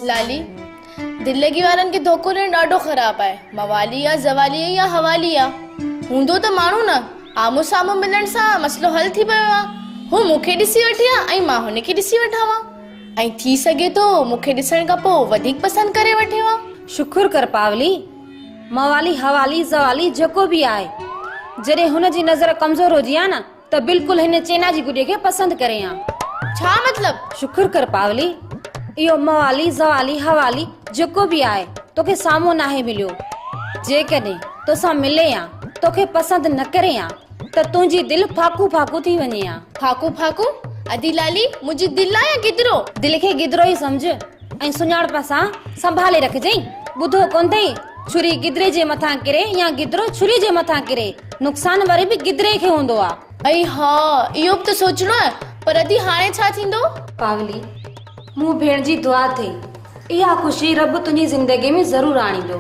लाली, दिल्लगी वारनि खे धोखो ॾियणु ॾाढो ख़राबु आहे। मवाली या ज़वाली या हवाली आहे हूंदो त माण्हू न आमो साम्हूं मिलण सां मसलो हल थी पियो आहे। हू मूंखे ॾिसी वठी आहे ऐं मां हुनखे ॾिसी वठां ऐं थी सघे थो मूंखे ॾिसण खां पोइ वधीक पसंदि करे वठे हा। शुक्र कर पावली, मवाली हवाली ज़वाली जेको बि आहे, जॾहिं हुनजी नज़र कमज़ोर हुजी आहे न त बिल्कुलु हिन चेना जी गुॾे खे पसंदि करे हा। छा मतलब? शुक्र कर पावली, इहो मवाली ज़वाली हवाली जेको बि आहे तोखे साम्हूं नाहे मिलियो। जेकॾहिं तोसां मिले या तोखे पसंदि न करे या त तुंहिंजी दिलि फाकू फाकू थी वञे हा। फाकू फाकू? अदी लाली, मुंहिंजी दिलि आहे या गिदरो? दिलि खे गिदरो ई सम्झ ऐं सुञाणप सां संभाले रखजांइ। ॿुधो कोन अथई, छुरी गिदरे जे मथां किरे या गिदरो छुरी जे मथां किरे, नुक़सान वरी बि गिदरे खे हूंदो आहे। ऐं हा, इहो बि त सोचणो आहे। पर अदी हाणे छा थींदो? पावली, मूं भेण जी दुआ थिए इहा ख़ुशी रब तुंहिंजी ज़िंदगी में ज़रूरु आणींदो।